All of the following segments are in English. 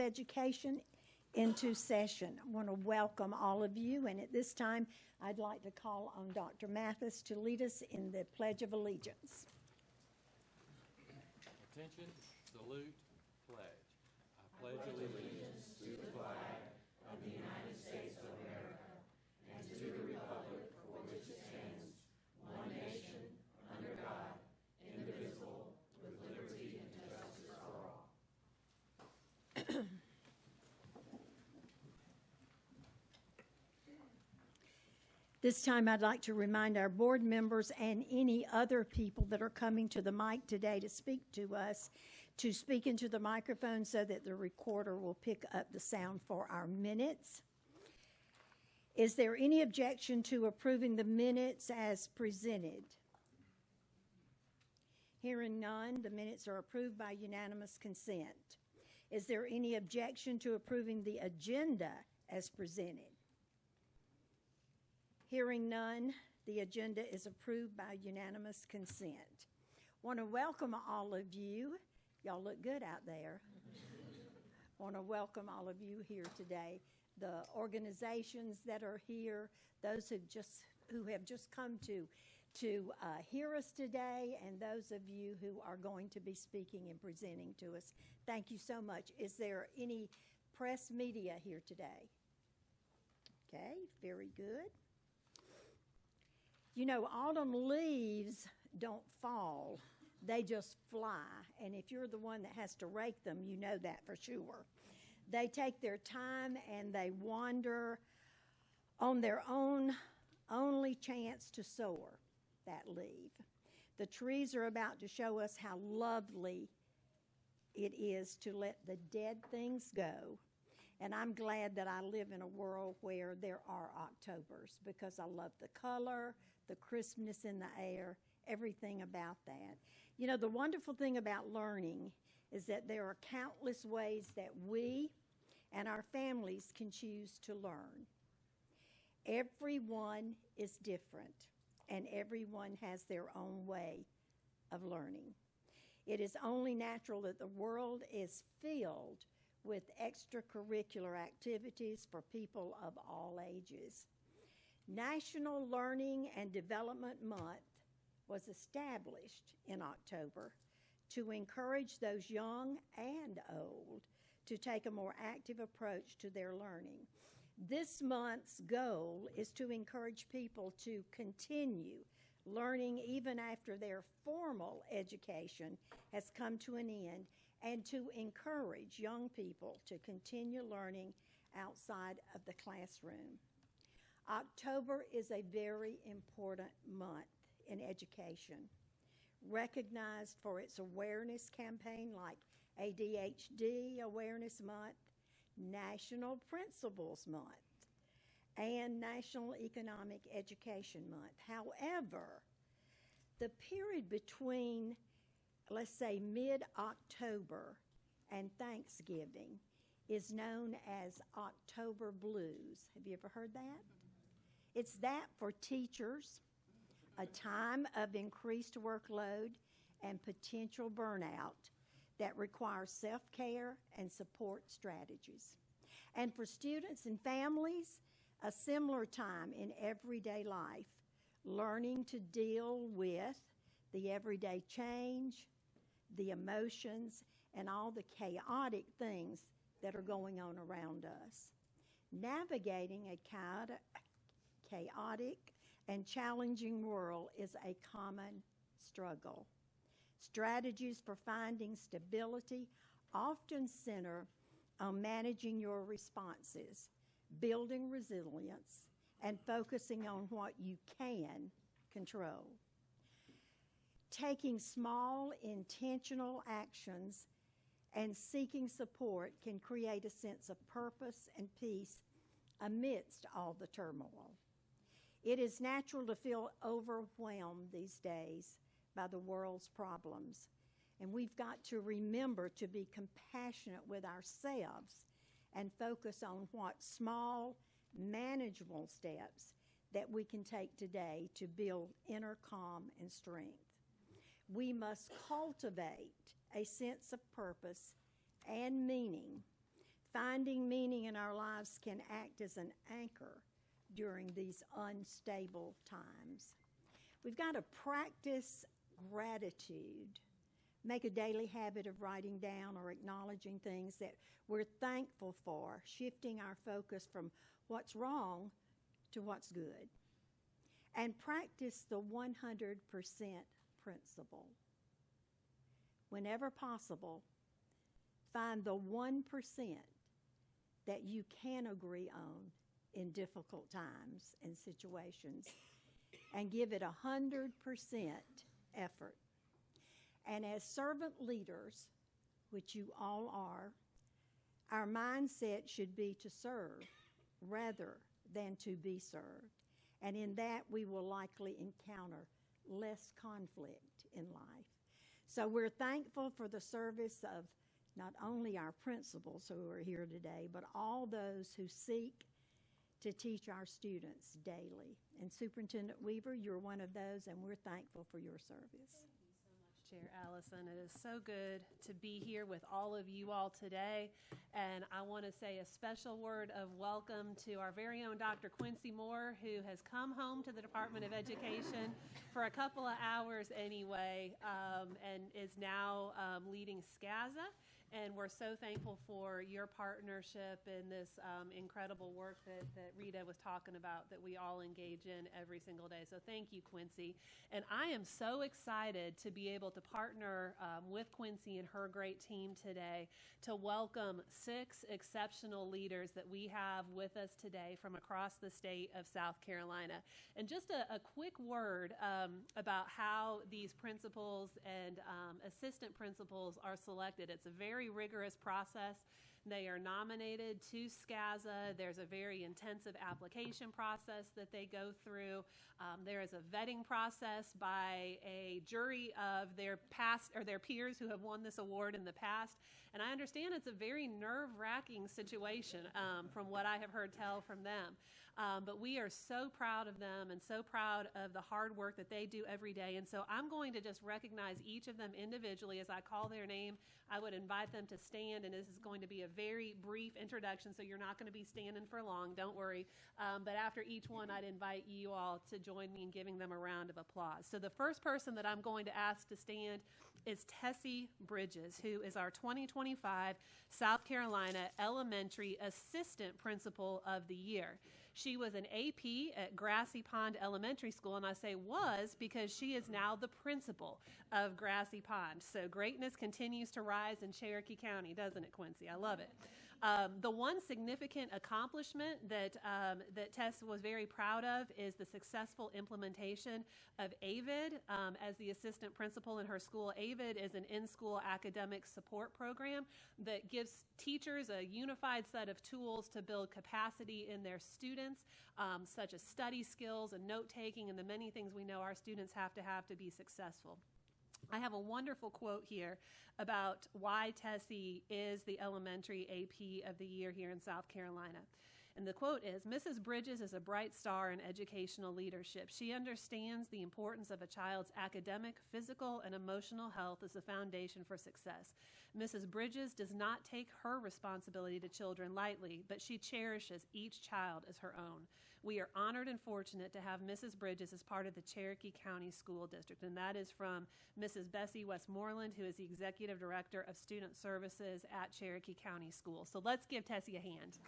Education into session. I want to welcome all of you, and at this time, I'd like to call on Dr. Mathis to lead us in the Pledge of Allegiance. Attention, salute, pledge. I pledge allegiance to the flag of the United States of America and to the republic for which it stands, one nation, under God, indivisible, with liberty and justice for all. This time, I'd like to remind our board members and any other people that are coming to the mic today to speak to us to speak into the microphone so that the recorder will pick up the sound for our minutes. Is there any objection to approving the minutes as presented? Hearing none, the minutes are approved by unanimous consent. Is there any objection to approving the agenda as presented? Hearing none, the agenda is approved by unanimous consent. Want to welcome all of you. Y'all look good out there. Want to welcome all of you here today. The organizations that are here, those who have just come to hear us today, and those of you who are going to be speaking and presenting to us. Thank you so much. Is there any press media here today? Okay, very good. You know, autumn leaves don't fall, they just fly. And if you're the one that has to rake them, you know that for sure. They take their time and they wander on their own only chance to soar, that leaf. The trees are about to show us how lovely it is to let the dead things go. And I'm glad that I live in a world where there are Octobers because I love the color, the crispness in the air, everything about that. You know, the wonderful thing about learning is that there are countless ways that we and our families can choose to learn. Everyone is different, and everyone has their own way of learning. It is only natural that the world is filled with extracurricular activities for people of all ages. National Learning and Development Month was established in October to encourage those young and old to take a more active approach to their learning. This month's goal is to encourage people to continue learning even after their formal education has come to an end, and to encourage young people to continue learning outside of the classroom. October is a very important month in education, recognized for its awareness campaign like ADHD Awareness Month, National Principals Month, and National Economic Education Month. However, the period between, let's say, mid-October and Thanksgiving is known as October Blues. Have you ever heard that? It's that for teachers, a time of increased workload and potential burnout that requires self-care and support strategies. And for students and families, a similar time in everyday life, learning to deal with the everyday change, the emotions, and all the chaotic things that are going on around us. Navigating a chaotic and challenging world is a common struggle. Strategies for finding stability often center on managing your responses, building resilience, and focusing on what you can control. Taking small, intentional actions and seeking support can create a sense of purpose and peace amidst all the turmoil. It is natural to feel overwhelmed these days by the world's problems, and we've got to remember to be compassionate with ourselves and focus on what small, manageable steps that we can take today to build inner calm and strength. We must cultivate a sense of purpose and meaning Finding meaning in our lives can act as an anchor during these unstable times. We've got to practice gratitude. Make a daily habit of writing down or acknowledging things that we're thankful for, shifting our focus from what's wrong to what's good. And practice the 100% principle. Whenever possible, find the 1% that you can agree on in difficult times and situations and give it 100% effort. And as servant leaders, which you all are, our mindset should be to serve rather than to be served. And in that, we will likely encounter less conflict in life. So we're thankful for the service of not only our principals who are here today, but all those who seek to teach our students daily. And Superintendent Weaver, you're one of those, and we're thankful for your service. Chair Allison. It is so good to be here with all of you all today. And I want to say a special word of welcome to our very own Dr. Quincy Moore, who has come home to the Department of Education for a couple of hours anyway, and is now leading SCASA. And we're so thankful for your partnership in this incredible work that Rita was talking about that we all engage in every single day. So thank you, Quincy. And I am so excited to be able to partner with Quincy and her great team today to welcome 6 exceptional leaders that we have with us today from across the state of South Carolina. And just a quick word about how these principals and assistant principals are selected. It's a very rigorous process. They are nominated to SCASA. There's a very intensive application process that they go through. There is a vetting process by a jury of their past or their peers who have won this award in the past. And I understand it's a very nerve-wracking situation from what I have heard tell from them. But we are so proud of them and so proud of the hard work that they do every day. And so I'm going to just recognize each of them individually as I call their name. I would invite them to stand, and this is going to be a very brief introduction, so you're not going to be standing for long, don't worry. But after each one, I'd invite you all to join me in giving them a round of applause. So the first person that I'm going to ask to stand is Tessie Bridges, who is our 2025 South Carolina Elementary Assistant Principal of the Year. She was an AP at Grassy Pond Elementary School, and I say was because she is now the principal of Grassy Pond. So greatness continues to rise in Cherokee County, doesn't it, Quincy? I love it. The one significant accomplishment that Tess was very proud of is the successful implementation of AVID as the assistant principal in her school. AVID is an in-school academic support program that gives teachers a unified set of tools to build capacity in their students, such as study skills and note-taking and the many things we know our students have to be successful. I have a wonderful quote here about why Tessie is the Elementary AP of the Year here in South Carolina. And the quote is, "Mrs. Bridges is a bright star in educational leadership. She understands the importance of a child's academic, physical, and emotional health as the foundation for success. Mrs. Bridges does not take her responsibility to children lightly, but she cherishes each child as her own. We are honored and fortunate to have Mrs. Bridges as part of the Cherokee County School District." And that is from Mrs. Bessie Westmoreland, who is the Executive Director of Student Services at Cherokee County Schools. So let's give Tessie a hand.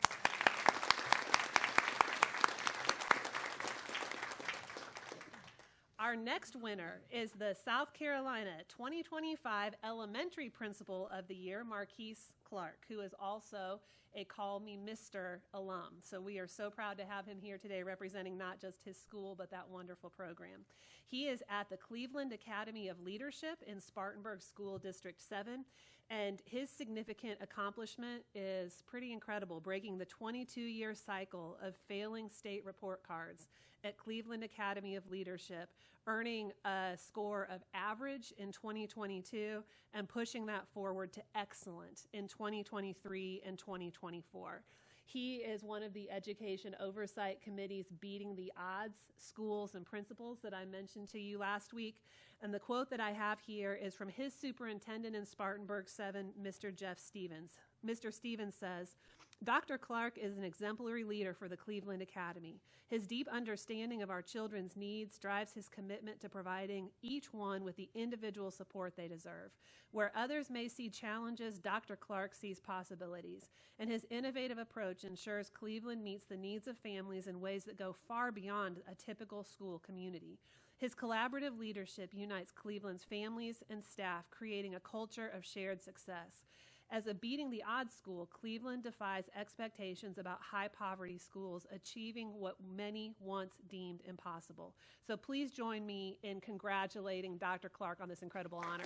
Our next winner is the South Carolina 2025 Elementary Principal of the Year, Marquise Clark, who is also a Call Me Mr. alum. So we are so proud to have him here today representing not just his school, but that wonderful program. He is at the Cleveland Academy of Leadership in Spartanburg School District 7, and his significant accomplishment is pretty incredible, breaking the 22-year cycle of failing state report cards at Cleveland Academy of Leadership, earning a score of average in 2022 and pushing that forward to excellent in 2023 and 2024. He is one of the Education Oversight Committee's Beating the Odds schools and principals that I mentioned to you last week. And the quote that I have here is from his superintendent in Spartanburg 7, Mr. Jeff Stevens. Mr. Stevens says, Dr. Clark is an exemplary leader for the Cleveland Academy. His deep understanding of our children's needs drives his commitment to providing each one with the individual support they deserve. Where others may see challenges, Dr. Clark sees possibilities, and his innovative approach ensures Cleveland meets the needs of families in ways that go far beyond a typical school community. His collaborative leadership unites Cleveland's families and staff, creating a culture of shared success. As a beating the odds school, Cleveland defies expectations about high poverty schools, achieving what many once deemed impossible. So please join me in congratulating Dr. Clark on this incredible honor.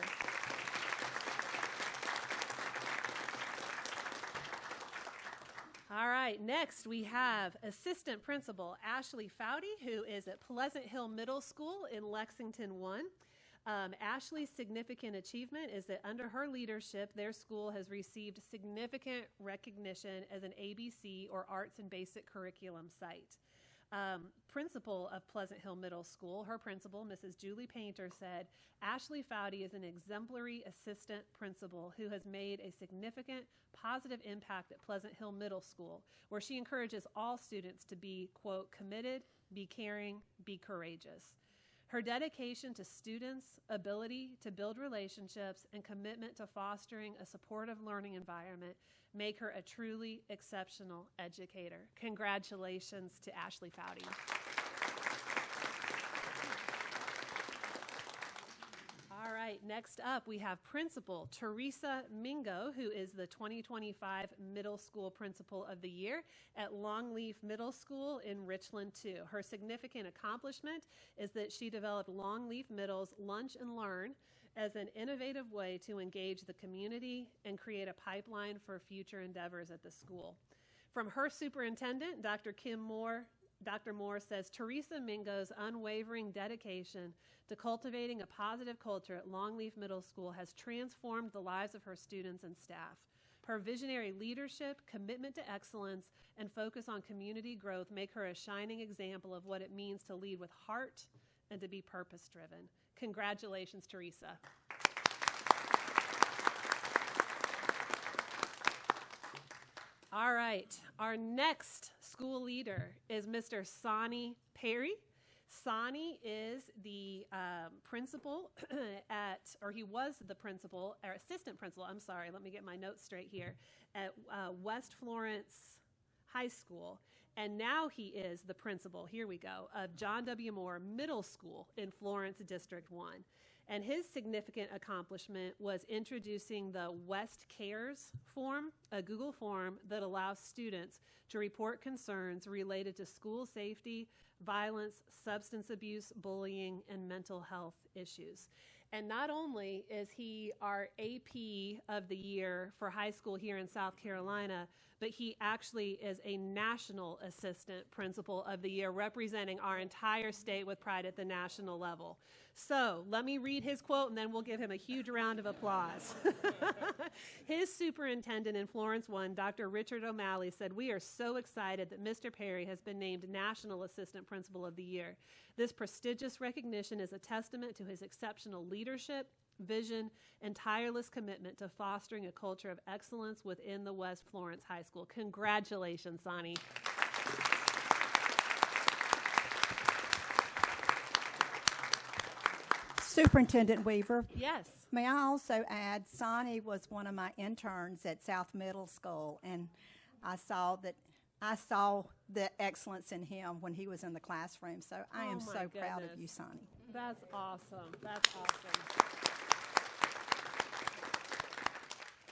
All right, next we have Assistant Principal Ashley Foudy, who is at Pleasant Hill Middle School in Lexington 1. Ashley's significant achievement is that under her leadership, their school has received significant recognition as an ABC or Arts and Basic Curriculum site. Principal of Pleasant Hill Middle School, her principal, Mrs. Julie Painter, said, Ashley Foudy is an exemplary assistant principal who has made a significant positive impact at Pleasant Hill Middle School, where she encourages all students to be, quote, committed, be caring, be courageous. Her dedication to students, ability to build relationships, and commitment to fostering a supportive learning environment make her a truly exceptional educator. Congratulations to Ashley Foudy. All right, next up we have Principal Teresa Mingo, who is the 2025 Middle School Principal of the Year at Longleaf Middle School in Richland 2. Her significant accomplishment is that she developed Longleaf Middle's Lunch and Learn as an innovative way to engage the community and create a pipeline for future endeavors at the school. From her superintendent, Dr. Moore says, Teresa Mingo's unwavering dedication to cultivating a positive culture at Longleaf Middle School has transformed the lives of her students and staff. Her visionary leadership, commitment to excellence, and focus on community growth make her a shining example of what it means to lead with heart and to be purpose-driven. Congratulations, Teresa. All right, our next school leader is Mr. Sonny Perry. Sonny is the principal he was the principal, or assistant principal, I'm sorry, let me get my notes straight here, at West Florence High School. And now he is the principal, here we go, of John W. Moore Middle School in Florence District 1. And his significant accomplishment was introducing the West Cares form, a Google form that allows students to report concerns related to school safety, violence, substance abuse, bullying, and mental health issues. And not only is he our AP of the year for high school here in South Carolina, but he actually is a national assistant principal of the year, representing our entire state with pride at the national level. So let me read his quote, and then we'll give him a huge round of applause. His superintendent in Florence 1, Dr. Richard O'Malley, said, "We are so excited that Mr. Perry has been named National Assistant Principal of the Year. This prestigious recognition is a testament to his exceptional leadership, vision, and tireless commitment to fostering a culture of excellence within the West Florence High School." Congratulations, Sonny. Superintendent Weaver, Yes. may I also add, Sonny was one of my interns at South Middle School, and I saw the excellence in him when he was in the classroom. So I am Oh, my so proud of goodness. you, Sonny. That's awesome. That's awesome.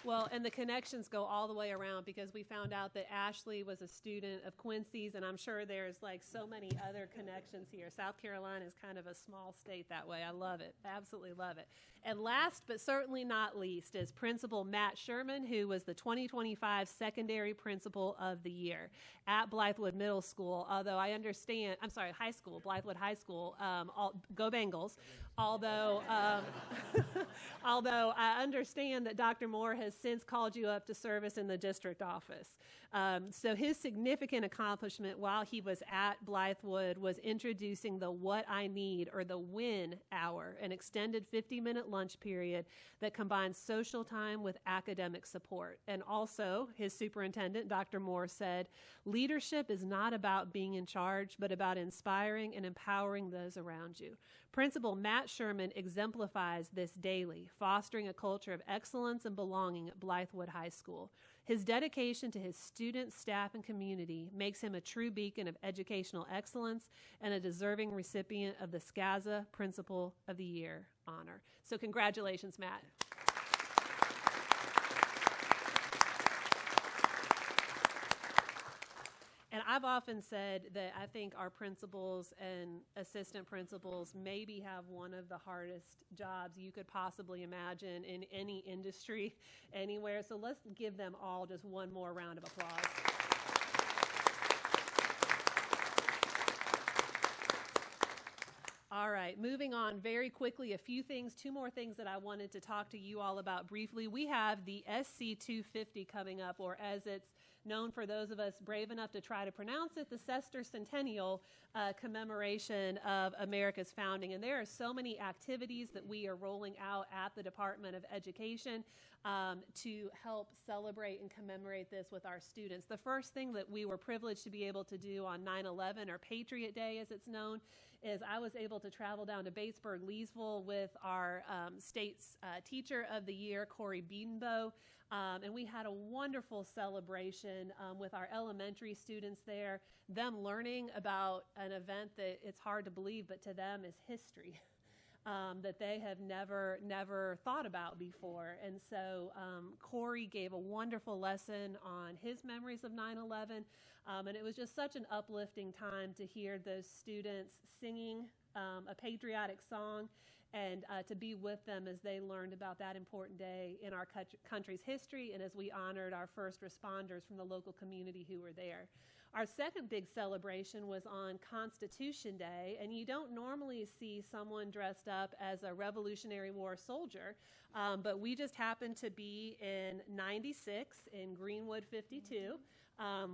Well, and the connections go all the way around, because we found out that Ashley was a student of Quincy's, and I'm sure there's like so many other connections here. South Carolina is kind of a small state that way. I love it. Absolutely love it. And last but certainly not least is Principal Matt Sherman, who was the 2025 Secondary Principal of the Year at Blythewood Middle School. Although I understand, high school, Blythewood High School, go Bengals. although although I understand that Dr. Moore has since called you up to service in the district office. So his significant accomplishment while he was at Blythewood was introducing the What I Need, or the WIN hour, an extended 50-minute lunch period that combines social time with academic support. And also, his superintendent, Dr. Moore, said, leadership is not about being in charge, but about inspiring and empowering those around you. Principal Matt Sherman exemplifies this daily, fostering a culture of excellence and belonging at Blythewood High School. His dedication to his students, staff, and community makes him a true beacon of educational excellence and a deserving recipient of the SCAZA Principal of the Year honor. So congratulations, Matt. And I've often said that I think our principals and assistant principals maybe have one of the hardest jobs you could possibly imagine in any industry anywhere. So let's give them all just one more round of applause. All right, moving on very quickly, two more things that I wanted to talk to you all about briefly. We have the SC 250 coming up, or as it's known for those of us brave enough to try to pronounce it, the Sesquicentennial commemoration of America's founding. And there are so many activities that we are rolling out at the Department of Education to help celebrate and commemorate this with our students. The first thing that we were privileged to be able to do on 9/11, or Patriot Day as it's known, is I was able to travel down to Batesburg, Leesville with our state's Teacher of the Year, Corey Biedenbow. And we had a wonderful celebration with our elementary students there, them learning about an event that it's hard to believe, but to them is history, that they have never thought about before. And so Corey gave a wonderful lesson on his memories of 9/11, and it was just such an uplifting time to hear those students singing a patriotic song, and to be with them as they learned about that important day in our country's history, and as we honored our first responders from the local community who were there. Our second big celebration was on Constitution Day, and you don't normally see someone dressed up as a Revolutionary War soldier, but we just happened to be in 96 in Greenwood 52,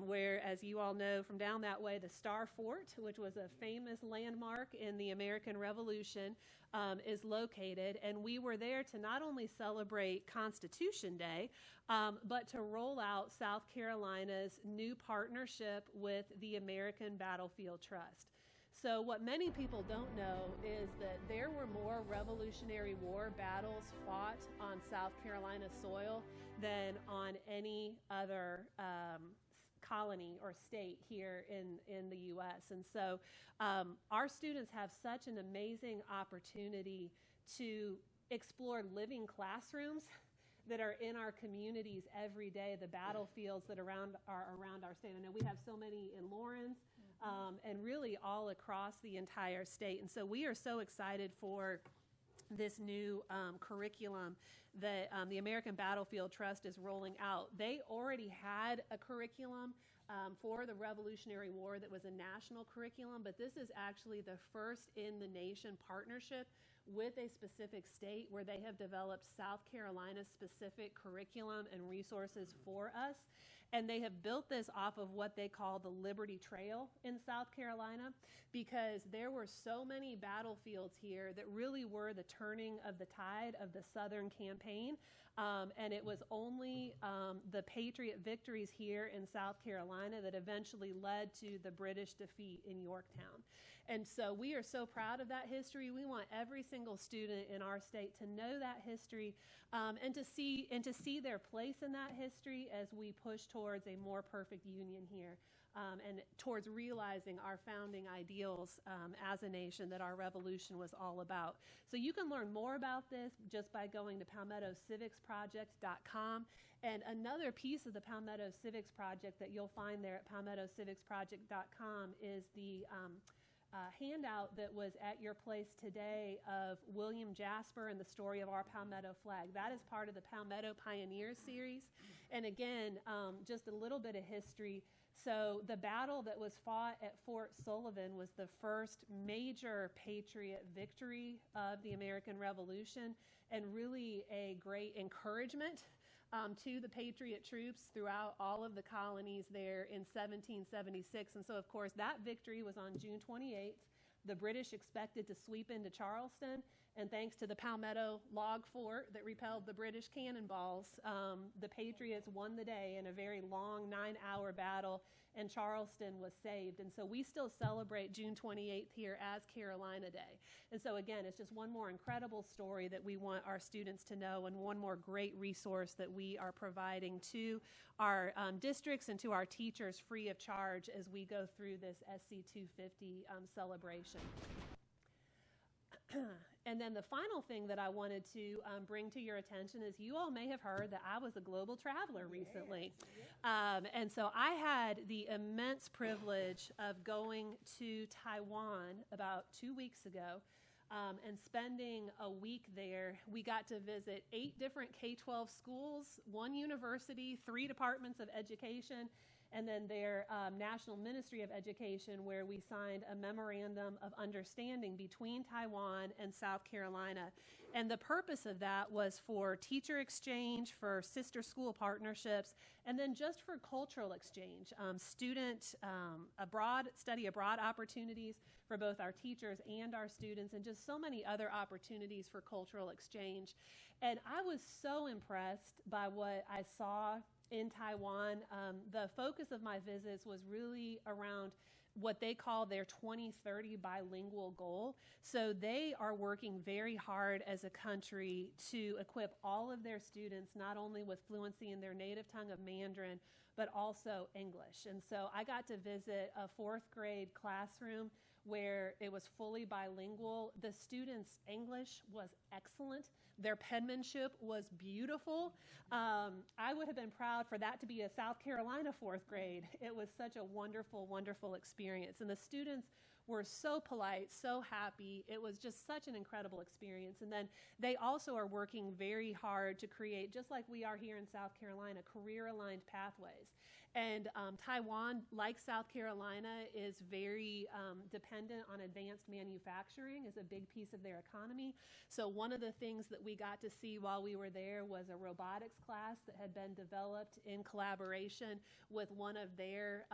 where, as you all know from down that way, the Star Fort, which was a famous landmark in the American Revolution, is located. And we were there to not only celebrate Constitution Day, but to roll out South Carolina's new partnership with the American Battlefield Trust. So what many people don't know is that there were more Revolutionary War battles fought on South Carolina soil than on any other colony or state here in the U.S. And so our students have such an amazing opportunity to explore living classrooms that are in our communities every day, the battlefields that are around our state. I know we have so many in Lawrence, and really all across the entire state. And so we are so excited for this new curriculum that the American Battlefield Trust is rolling out. They already had a curriculum for the Revolutionary War that was a national curriculum, but this is actually the first in the nation partnership with a specific state where they have developed South Carolina specific curriculum and resources for us. And they have built this off of what they call the Liberty Trail in South Carolina, because there were so many battlefields here that really were the turning of the tide of the Southern campaign. And it was only the Patriot victories here in South Carolina that eventually led to the British defeat in Yorktown. And so we are so proud of that history. We want every single student in our state to know that history, and to see their place in that history as we push towards a more perfect union here, and towards realizing our founding ideals as a nation that our revolution was all about. So you can learn more about this just by going to PalmettoCivicsProject.com. And another piece of the Palmetto Civics Project that you'll find there at PalmettoCivicsProject.com is the handout that was at your place today of William Jasper and the story of our Palmetto flag. That is part of the Palmetto Pioneers series. And again, just a little bit of history. So the battle that was fought at Fort Sullivan was the first major patriot victory of the American Revolution, and really a great encouragement to the patriot troops throughout all of the colonies there in 1776. And so, of course, that victory was on June 28th. The British expected to sweep into Charleston, and thanks to the Palmetto log fort that repelled the British cannonballs, the Patriots won the day in a very long 9-hour battle, and Charleston was saved. And so we still celebrate June 28th here as Carolina Day. And so again, it's just one more incredible story that we want our students to know, and one more great resource that we are providing to our districts and to our teachers free of charge as we go through this SC 250 celebration. And then the final thing that I wanted to bring to your attention is you all may have heard that I was a global traveler recently. And so I had the immense privilege of going to Taiwan about 2 weeks ago and spending a week there. We got to visit 8 different K-12 schools, 1 university, 3 departments of education, and then their National Ministry of Education, where we signed a memorandum of understanding between Taiwan and South Carolina. And the purpose of that was for teacher exchange, for sister school partnerships, and then just for cultural exchange, study abroad opportunities for both our teachers and our students, and just so many other opportunities for cultural exchange. And I was so impressed by what I saw in Taiwan. The focus of my visits was really around what they call their 2030 bilingual goal. So they are working very hard as a country to equip all of their students not only with fluency in their native tongue of Mandarin, but also English. And so I got to visit a 4th grade classroom where it was fully bilingual. The students' English was excellent. Their penmanship was beautiful. I would have been proud for that to be a South Carolina 4th grade. It was such a wonderful, wonderful experience. And the students were so polite, so happy. It was just such an incredible experience. And then they also are working very hard to create, just like we are here in South Carolina, career-aligned pathways. And Taiwan, like South Carolina, is very dependent on advanced manufacturing as a big piece of their economy. So one of the things that we got to see while we were there was a robotics class that had been developed in collaboration with one of their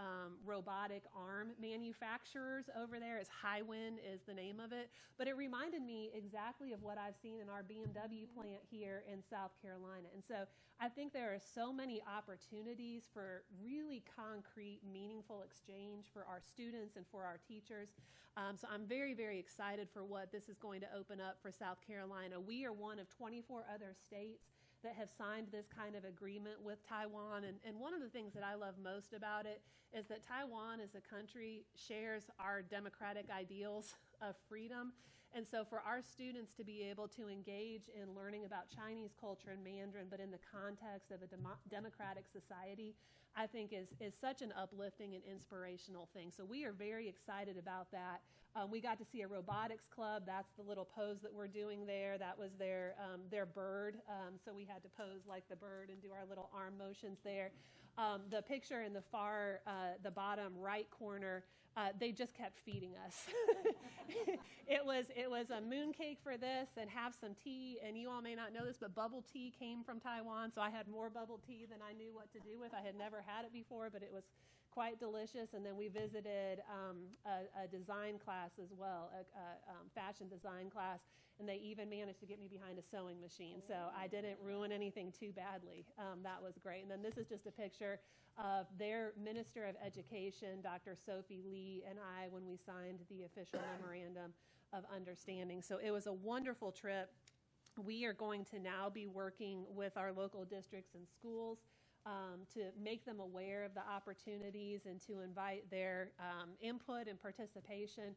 robotic arm manufacturers over there. It's Highwind is the name of it. But it reminded me exactly of what I've seen in our BMW plant here in South Carolina. And so I think there are so many opportunities for really concrete, meaningful exchange for our students and for our teachers. So I'm very, very excited for what this is going to open up for South Carolina. We are one of 24 other states that have signed this kind of agreement with Taiwan. And one of the things that I love most about it is that Taiwan as a country shares our democratic ideals of freedom. And so for our students to be able to engage in learning about Chinese culture and Mandarin, but in the context of a democratic society, I think is such an uplifting and inspirational thing. So we are very excited about that. We got to see a robotics club. That's the little pose that we're doing there. That was their bird. So we had to pose like the bird and do our little arm motions there. The picture in the bottom right corner, they just kept feeding us. It was a moon cake for this and have some tea. And you all may not know this, but bubble tea came from Taiwan. So I had more bubble tea than I knew what to do with. I had never had it before, but it was quite delicious. And then we visited a design class as well, a fashion design class. And they even managed to get me behind a sewing machine. So I didn't ruin anything too badly. That was great. And then this is just a picture of their Minister of Education, Dr. Sophie Lee, and I when we signed the official memorandum of understanding. So it was a wonderful trip. We are going to now be working with our local districts and schools to make them aware of the opportunities and to invite their input and participation.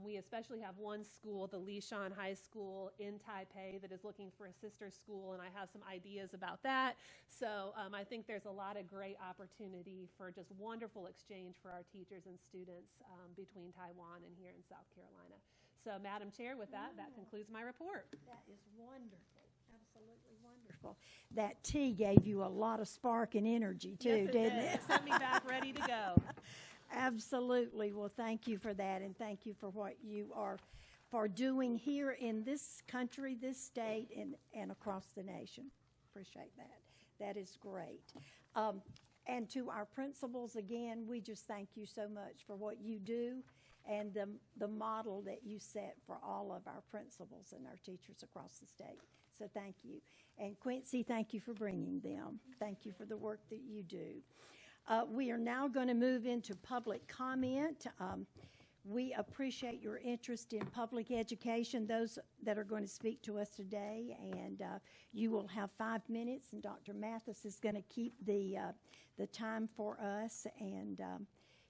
We especially have one school, the Lishan High School in Taipei, that is looking for a sister school, and I have some ideas about that. So I think there's a lot of great opportunity for just wonderful exchange for our teachers and students between Taiwan and here in South Carolina. So, Madam Chair, with that, that concludes my report. That is wonderful, absolutely wonderful. That tea gave you a lot of spark and energy too, Yes, it didn't did. it? It sent me back ready to go. Absolutely. Well, thank you for that, and thank you for what you are for doing here in this country, this state, and across the nation. Appreciate that. That is great. And to our principals, again, we just thank you so much for what you do and the model that you set for all of our principals and our teachers across the state. So thank you. And Quincy, thank you for bringing them. Thank you for the work that you do. We are now going to move into public comment. We appreciate your interest in public education, those that are going to speak to us today, and you will have 5 minutes, and Dr. Mathis is going to keep the time for us, and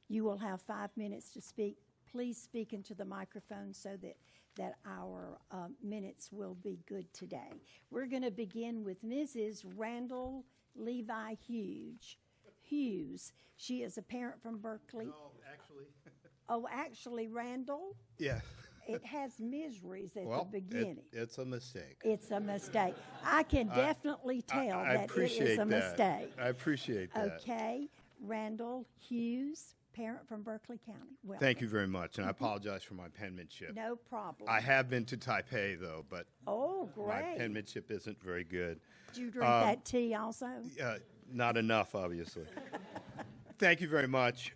you will have 5 minutes to speak. Please speak into the microphone so that our minutes will be good today. We're going to begin with Mrs. Randall Levi Hughes. She is a parent from Berkeley. No, actually. Oh, actually, Randall, Yeah. it has miseries at Well, the beginning. it's a mistake. It's a mistake. I can definitely tell I that it appreciate is a that. mistake. I appreciate that. Okay, Randall Hughes, parent from Berkeley County. Welcome. Thank you very much, and I apologize for my penmanship. No problem. I have been to Taipei, though, but Oh, my great. penmanship isn't very good. Did you drink that tea also? Not enough, obviously. Thank you very much.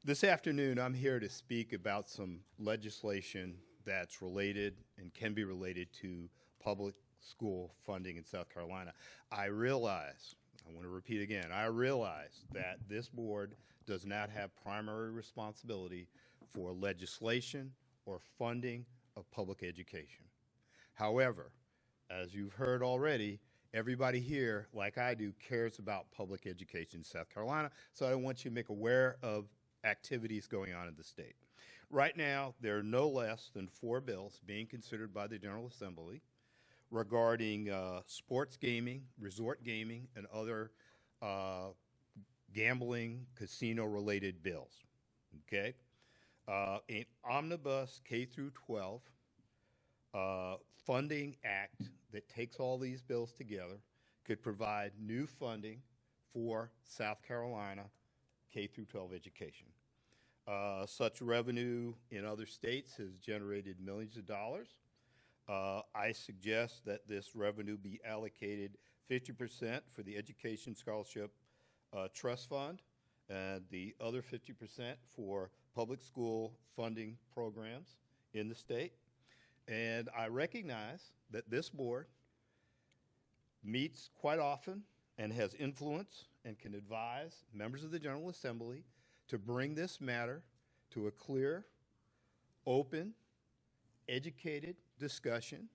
This afternoon, I'm here to speak about some legislation that's related and can be related to public school funding in South Carolina. I realize, I want to repeat again, I realize that this board does not have primary responsibility for legislation or funding of public education. However, as you've heard already, everybody here, like I do, cares about public education in South Carolina, so I want you to make aware of activities going on in the state. Right now, there are no less than 4 bills being considered by the General Assembly regarding sports gaming, resort gaming, and other gambling, casino-related bills, okay? An omnibus K through 12 funding act that takes all these bills together could provide new funding for South Carolina K through 12 education. Such revenue in other states has generated millions of dollars. I suggest that this revenue be allocated 50% for the Education Scholarship Trust Fund and the other 50% for public school funding programs in the state. And I recognize that this board meets quite often and has influence and can advise members of the General Assembly to bring this matter to a clear, open, educated discussion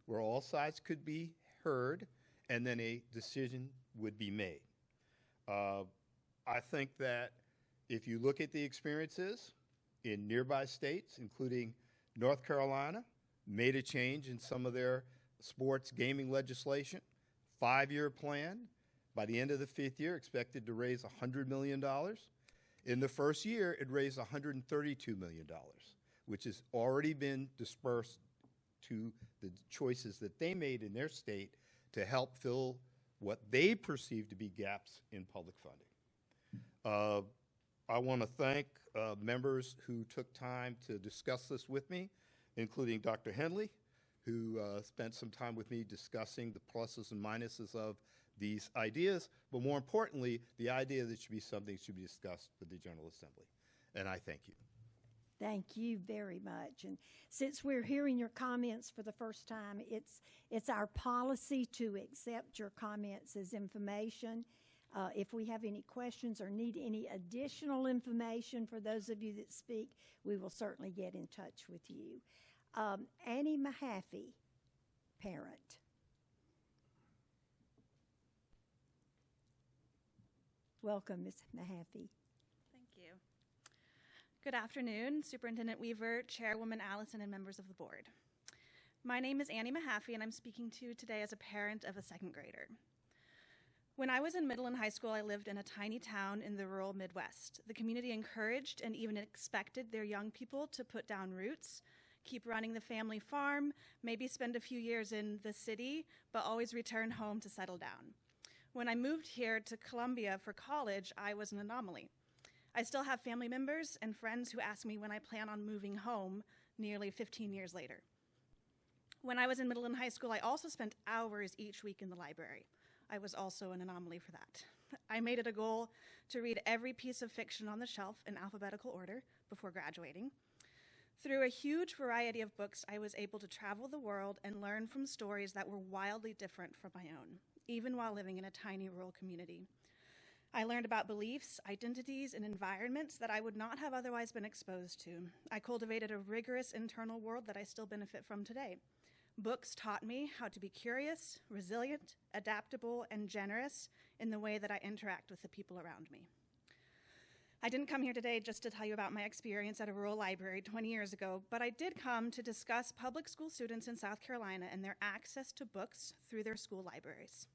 where all sides could be heard and then a decision would be made. I think that if you look at the experiences in nearby states, including North Carolina, made a change in some of their sports gaming legislation, 5-year plan. By the end of the 5th year, expected to raise $100 million. In the first year, it raised $132 million, which has already been dispersed to the choices that they made in their state to help fill what they perceive to be gaps in public funding. I want to thank members who took time to discuss this with me, including Dr. Henley, who spent some time with me discussing the pluses and minuses of these ideas, but more importantly, the idea that should be something that should be discussed with the General Assembly. And I thank you. Thank you very much. And since we're hearing your comments for the first time, it's our policy to accept your comments as information. If we have any questions or need any additional information for those of you that speak, we will certainly get in touch with you. Annie Mahaffey, parent. Welcome, Ms. Mahaffey. Thank you. Good afternoon, Superintendent Weaver, Chairwoman Allison, and members of the board. My name is Annie Mahaffey, and I'm speaking to you today as a parent of a second grader. When I was in middle and high school, I lived in a tiny town in the rural Midwest. The community encouraged and even expected their young people to put down roots, keep running the family farm, maybe spend a few years in the city, but always return home to settle down. When I moved here to Columbia for college, I was an anomaly. I still have family members and friends who ask me when I plan on moving home nearly 15 years later. When I was in middle and high school, I also spent hours each week in the library. I was also an anomaly for that. I made it a goal to read every piece of fiction on the shelf in alphabetical order before graduating. Through a huge variety of books, I was able to travel the world and learn from stories that were wildly different from my own, even while living in a tiny rural community. I learned about beliefs, identities, and environments that I would not have otherwise been exposed to. I cultivated a rigorous internal world that I still benefit from today. Books taught me how to be curious, resilient, adaptable, and generous in the way that I interact with the people around me. I didn't come here today just to tell you about my experience at a rural library 20 years ago, but I did come to discuss public school students in South Carolina and their access to books through their school libraries.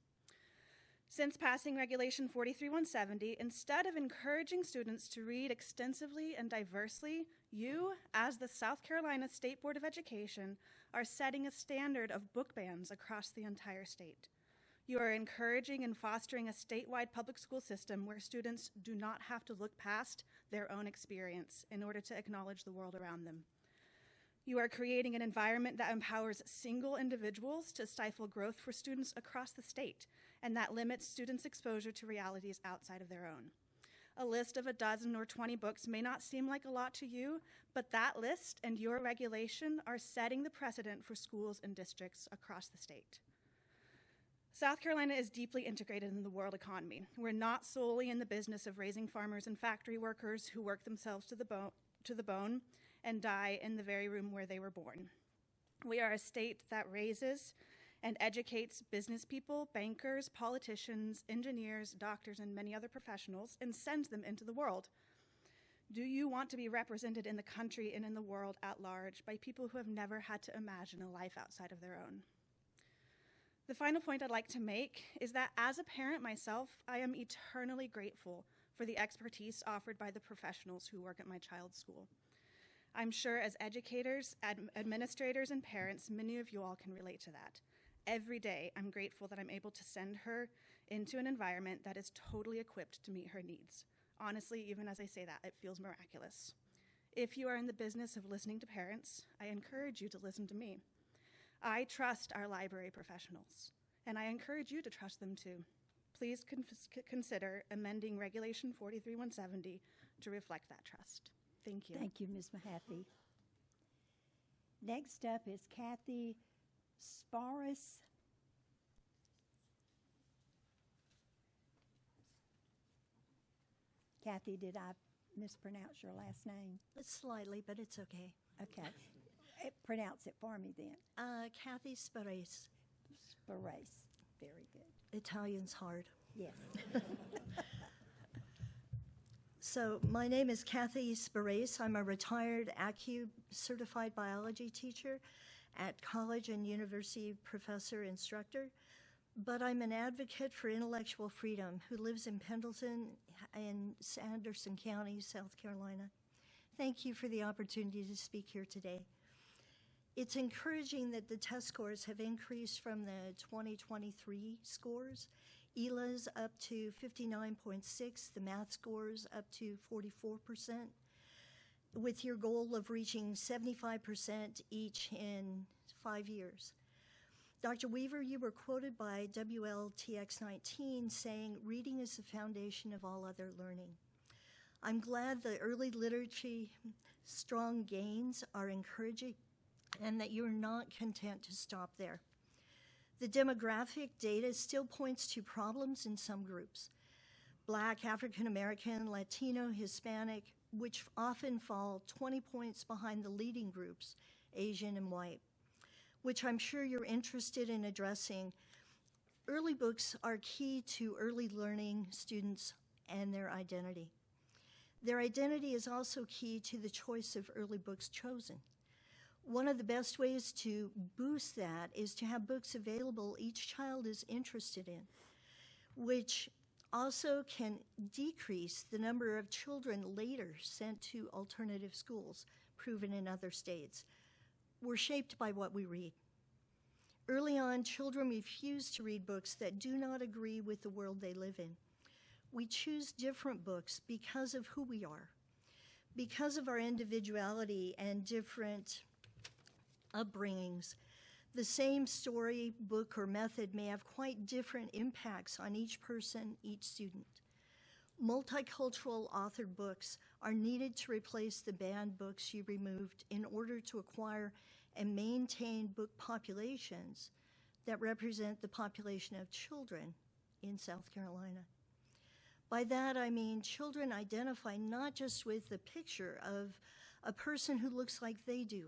Since passing Regulation 43170, instead of encouraging students to read extensively and diversely, you, as the South Carolina State Board of Education, are setting a standard of book bans across the entire state. You are encouraging and fostering a statewide public school system where students do not have to look past their own experience in order to acknowledge the world around them. You are creating an environment that empowers single individuals to stifle growth for students across the state, and that limits students' exposure to realities outside of their own. A list of a dozen or 20 books may not seem like a lot to you, but that list and your regulation are setting the precedent for schools and districts across the state. South Carolina is deeply integrated in the world economy. We're not solely in the business of raising farmers and factory workers who work themselves to the bone and die in the very room where they were born. We are a state that raises and educates business people, bankers, politicians, engineers, doctors, and many other professionals, and sends them into the world. Do you want to be represented in the country and in the world at large by people who have never had to imagine a life outside of their own? The final point I'd like to make is that as a parent myself, I am eternally grateful for the expertise offered by the professionals who work at my child's school. I'm sure as educators, administrators, and parents, many of you all can relate to that. Every day, I'm grateful that I'm able to send her into an environment that is totally equipped to meet her needs. Honestly, even as I say that, it feels miraculous. If you are in the business of listening to parents, I encourage you to listen to me. I trust our library professionals, and I encourage you to trust them too. Please consider amending Regulation 43170 to reflect that trust. Thank you. Thank you, Ms. Mahaffey. Next up is Kathy Sparis. Kathy, did I mispronounce your last name? Slightly, but it's okay. Okay. Pronounce it for me then. Kathy Sparis. Sparis. Very good. Italian's hard. Yes. So my name is Kathy Sparis. I'm a retired ACU certified biology teacher at college and university professor instructor, but I'm an advocate for intellectual freedom who lives in Pendleton in Anderson County, South Carolina. Thank you for the opportunity to speak here today. It's encouraging that the test scores have increased from the 2023 scores. ELA's up to 59.6, the math scores up to 44%, with your goal of reaching 75% each in 5 years. Dr. Weaver, you were quoted by WLTX-19 saying, "Reading is the foundation of all other learning." I'm glad the early literacy strong gains are encouraging and that you're not content to stop there. The demographic data still points to problems in some groups. Black, African American, Latino, Hispanic, which often fall 20 points behind the leading groups, Asian and white, which I'm sure you're interested in addressing. Early books are key to early learning students and their identity. Their identity is also key to the choice of early books chosen. One of the best ways to boost that is to have books available each child is interested in, which also can decrease the number of children later sent to alternative schools, proven in other states. We're shaped by what we read. Early on, children refuse to read books that do not agree with the world they live in. We choose different books because of who we are, because of our individuality and different upbringings. The same story, book, or method may have quite different impacts on each person, each student. Multicultural authored books are needed to replace the banned books you removed in order to acquire and maintain book populations that represent the population of children in South Carolina. By that, I mean children identify not just with the picture of a person who looks like they do,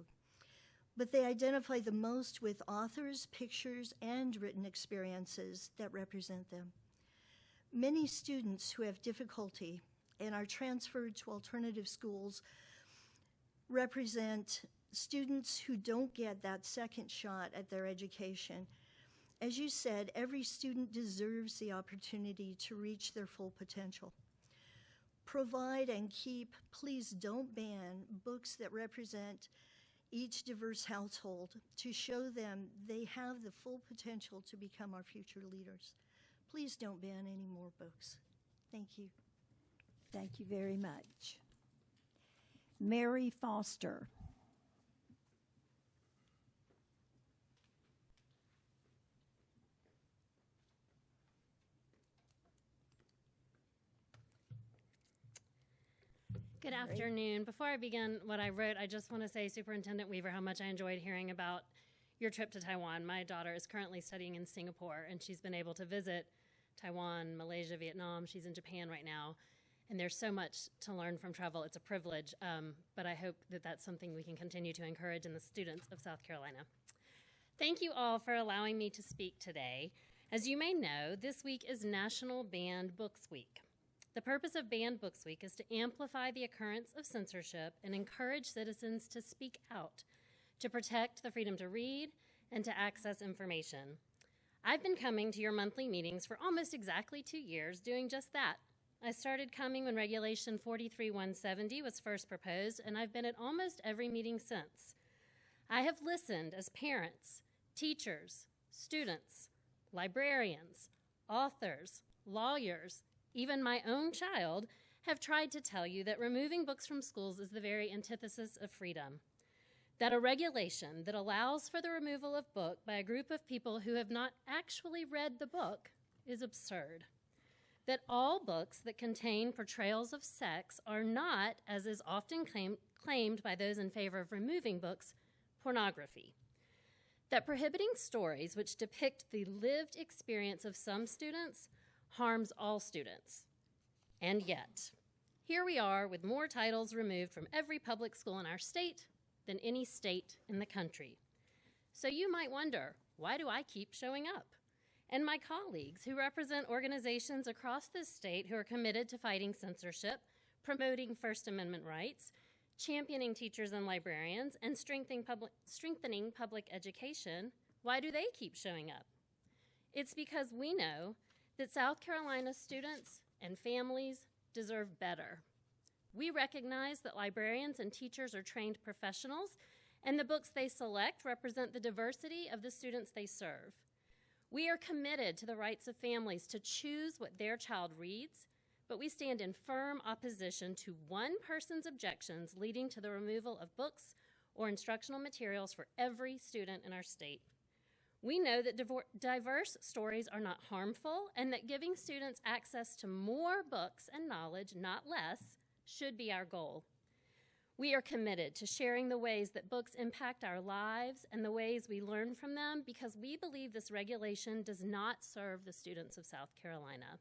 but they identify the most with authors, pictures, and written experiences that represent them. Many students who have difficulty and are transferred to alternative schools represent students who don't get that second shot at their education. As you said, every student deserves the opportunity to reach their full potential. Provide and keep, please don't ban, books that represent each diverse household to show them they have the full potential to become our future leaders. Please don't ban any more books. Thank you. Thank you very much. Mary Foster. Good afternoon. Before I begin what I wrote, I just want to say, Superintendent Weaver, how much I enjoyed hearing about your trip to Taiwan. My daughter is currently studying in Singapore, and she's been able to visit Taiwan, Malaysia, Vietnam. She's in Japan right now, and there's so much to learn from travel. It's a privilege, but I hope that that's something we can continue to encourage in the students of South Carolina. Thank you all for allowing me to speak today. As you may know, this week is National Banned Books Week. The purpose of Banned Books Week is to amplify the occurrence of censorship and encourage citizens to speak out, to protect the freedom to read and to access information. I've been coming to your monthly meetings for almost exactly 2 years doing just that. I started coming when Regulation 43-170 was first proposed, and I've been at almost every meeting since. I have listened as parents, teachers, students, librarians, authors, lawyers, even my own child, have tried to tell you that removing books from schools is the very antithesis of freedom. That a regulation that allows for the removal of book by a group of people who have not actually read the book is absurd. That all books that contain portrayals of sex are not, as is often claimed by those in favor of removing books, pornography. That prohibiting stories which depict the lived experience of some students harms all students. And yet, here we are with more titles removed from every public school in our state than any state in the country. So you might wonder, why do I keep showing up? And my colleagues who represent organizations across this state who are committed to fighting censorship, promoting First Amendment rights, championing teachers and librarians, and strengthening public education, why do they keep showing up? It's because we know that South Carolina students and families deserve better. We recognize that librarians and teachers are trained professionals, and the books they select represent the diversity of the students they serve. We are committed to the rights of families to choose what their child reads, but we stand in firm opposition to one person's objections leading to the removal of books or instructional materials for every student in our state. We know that diverse stories are not harmful and that giving students access to more books and knowledge, not less, should be our goal. We are committed to sharing the ways that books impact our lives and the ways we learn from them because we believe this regulation does not serve the students of South Carolina.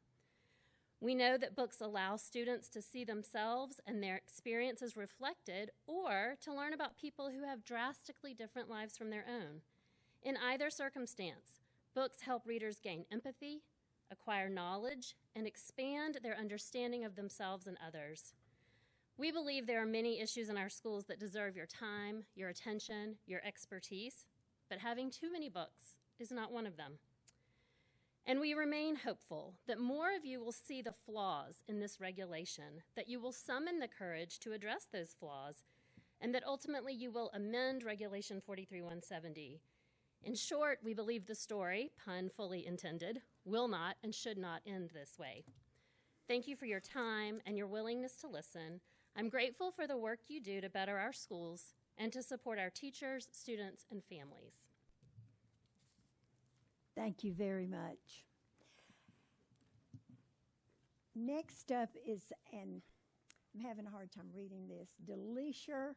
We know that books allow students to see themselves and their experiences reflected or to learn about people who have drastically different lives from their own. In either circumstance, books help readers gain empathy, acquire knowledge, and expand their understanding of themselves and others. We believe there are many issues in our schools that deserve your time, your attention, your expertise, but having too many books is not one of them. And we remain hopeful that more of you will see the flaws in this regulation, that you will summon the courage to address those flaws, and that ultimately you will amend Regulation 43-170. In short, we believe the story, pun fully intended, will not and should not end this way. Thank you for your time and your willingness to listen. I'm grateful for the work you do to better our schools and to support our teachers, students, and families. Thank you very much. Next up is, and I'm having a hard time reading this, Delisha.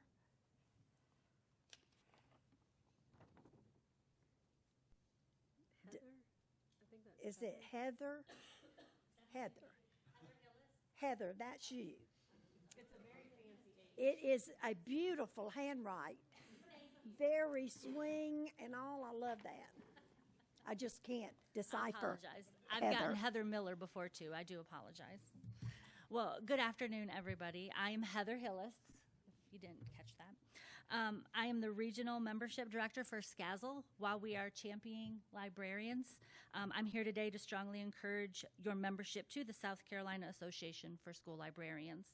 Is it Heather? Heather, that's you. It's a very fancy name. It is a beautiful handwrite. Very swing and all. I love that. I just can't I decipher. apologize. I've Heather. gotten Heather Miller before too. I do apologize. Well, good afternoon, everybody. I am Heather Hillis, if you didn't catch that. I am the Regional Membership Director for SCASL while we are championing librarians. I'm here today to strongly encourage your membership to the South Carolina Association for School Librarians.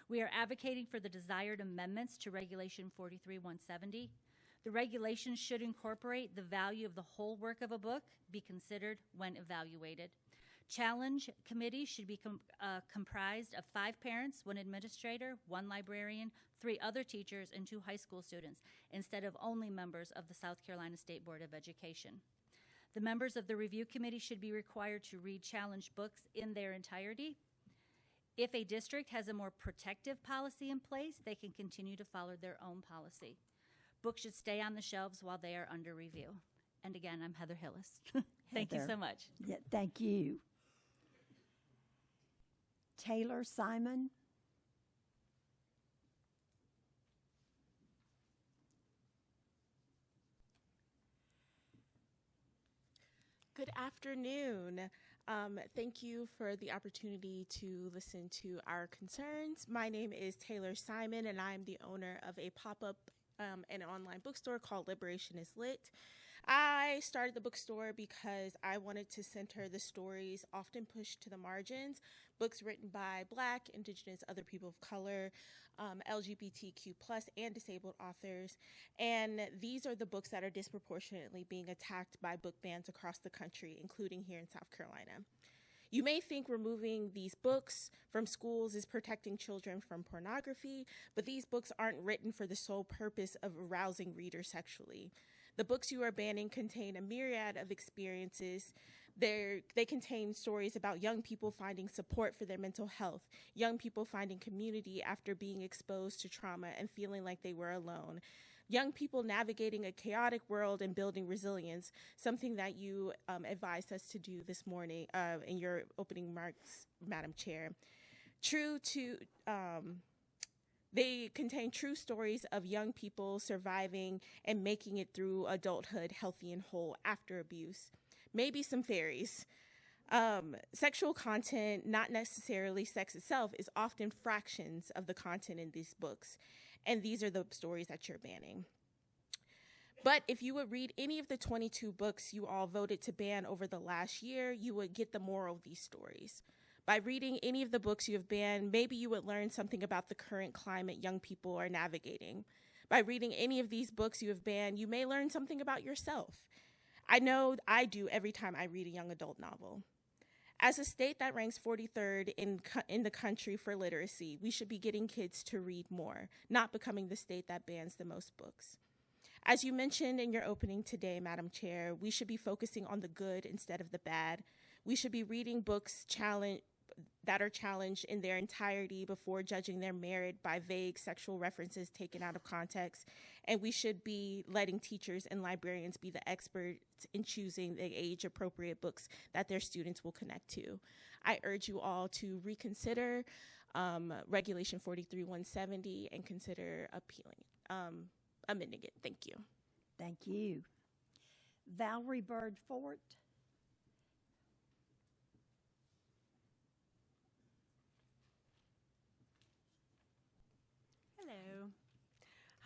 We are advocating for the desired amendments to Regulation 43-170. The regulations should incorporate the value of the whole work of a book be considered when evaluated. Challenge committees should be comprised of 5 parents, 1 administrator, 1 librarian, 3 other teachers, and 2 high school students, instead of only members of the South Carolina State Board of Education. The members of the review committee should be required to read challenge books in their entirety. If a district has a more protective policy in place, they can continue to follow their own policy. Books should stay on the shelves while they are under review. And again, I'm Heather Hillis. Thank you Heather. so much. Yeah, thank you. Taylor Simon. Good afternoon. Thank you for the opportunity to listen to our concerns. My name is Taylor Simon, and I am the owner of a pop-up and online bookstore called Liberation is Lit. I started the bookstore because I wanted to center the stories often pushed to the margins, books written by Black, Indigenous, other people of color, LGBTQ+, and disabled authors. And these are the books that are disproportionately being attacked by book bans across the country, including here in South Carolina. You may think removing these books from schools is protecting children from pornography, but these books aren't written for the sole purpose of arousing readers sexually. The books you are banning contain a myriad of experiences. They contain stories about young people finding support for their mental health, young people finding community after being exposed to trauma and feeling like they were alone, young people navigating a chaotic world and building resilience, something that you advised us to do this morning in your opening remarks, Madam Chair. They contain true stories of young people surviving and making it through adulthood healthy and whole after abuse. Maybe some fairies. Sexual content, not necessarily sex itself, is often fractions of the content in these books. And these are the stories that you're banning. But if you would read any of the 22 books you all voted to ban over the last year, you would get the moral of these stories. By reading any of the books you have banned, maybe you would learn something about the current climate young people are navigating. By reading any of these books you have banned, you may learn something about yourself. I know I do every time I read a young adult novel. As a state that ranks 43rd in the country for literacy, we should be getting kids to read more, not becoming the state that bans the most books. As you mentioned in your opening today, Madam Chair, we should be focusing on the good instead of the bad. We should be reading books that are challenged in their entirety before judging their merit by vague sexual references taken out of context. And we should be letting teachers and librarians be the experts in choosing the age-appropriate books that their students will connect to. I urge you all to reconsider Regulation 43-170 and consider amending it. Thank you. Thank you. Valerie Bird Fort.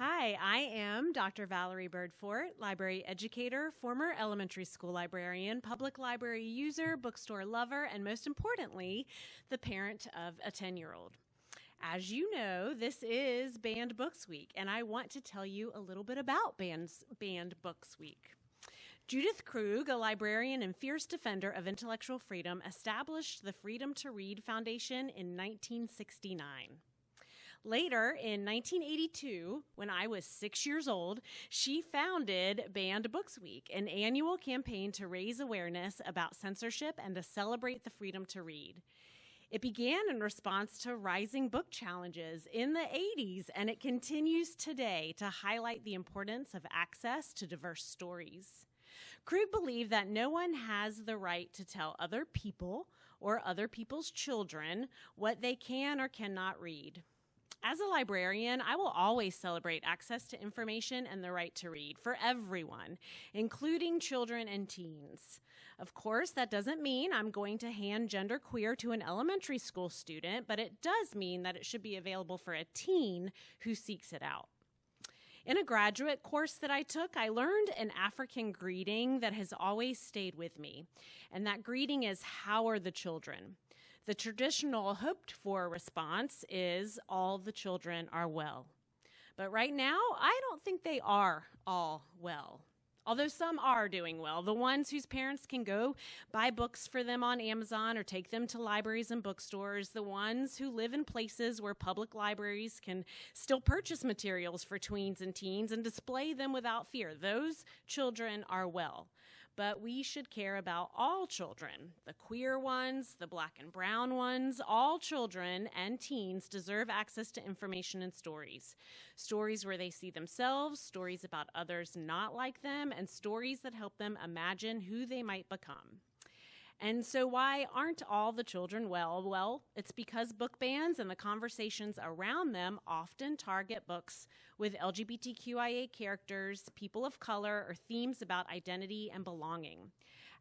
Hi, I am Dr. Valerie Birdfort, library educator, former elementary school librarian, public library user, bookstore lover, and most importantly, the parent of a 10-year-old. As you know, this is Banned Books Week, and I want to tell you a little bit about Banned Books Week. Judith Krug, a librarian and fierce defender of intellectual freedom, established the Freedom to Read Foundation in 1969. Later, in 1982, when I was 6 years old, she founded Banned Books Week, an annual campaign to raise awareness about censorship and to celebrate the freedom to read. It began in response to rising book challenges in the 80s, and it continues today to highlight the importance of access to diverse stories. Krug believed that no one has the right to tell other people or other people's children what they can or cannot read. As a librarian, I will always celebrate access to information and the right to read for everyone, including children and teens. Of course, that doesn't mean I'm going to hand genderqueer to an elementary school student, but it does mean that it should be available for a teen who seeks it out. In a graduate course that I took, I learned an African greeting that has always stayed with me, and that greeting is, "How are the children?" The traditional hoped-for response is, "All the children are well." But right now, I don't think they are all well. Although some are doing well, the ones whose parents can go buy books for them on Amazon or take them to libraries and bookstores, the ones who live in places where public libraries can still purchase materials for tweens and teens and display them without fear, those children are well. But we should care about all children, the queer ones, the black and brown ones. All children and teens deserve access to information and stories. Stories where they see themselves, stories about others not like them, and stories that help them imagine who they might become. And so why aren't all the children well? Well, it's because book bans and the conversations around them often target books with LGBTQIA characters, people of color, or themes about identity and belonging.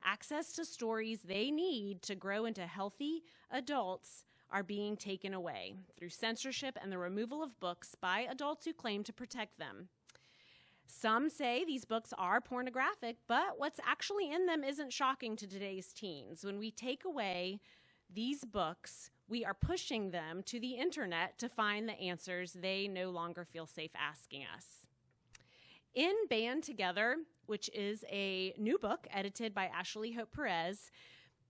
Access to stories they need to grow into healthy adults are being taken away through censorship and the removal of books by adults who claim to protect them. Some say these books are pornographic, but what's actually in them isn't shocking to today's teens. When we take away these books, we are pushing them to the internet to find the answers they no longer feel safe asking us. In Band Together, which is a new book edited by Ashley Hope Perez,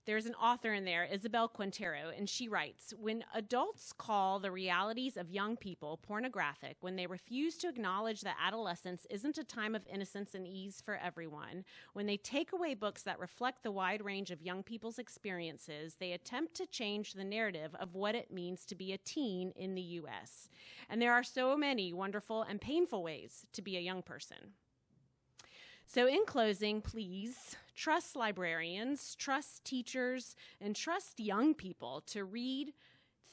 there's an author in there, Isabel Quintero, and she writes, "When adults call the realities of young people pornographic, when they refuse to acknowledge that adolescence isn't a time of innocence and ease for everyone, when they take away books that reflect the wide range of young people's experiences, they attempt to change the narrative of what it means to be a teen in the U.S. And there are so many wonderful and painful ways to be a young person." So in closing, please trust librarians, trust teachers, and trust young people to read,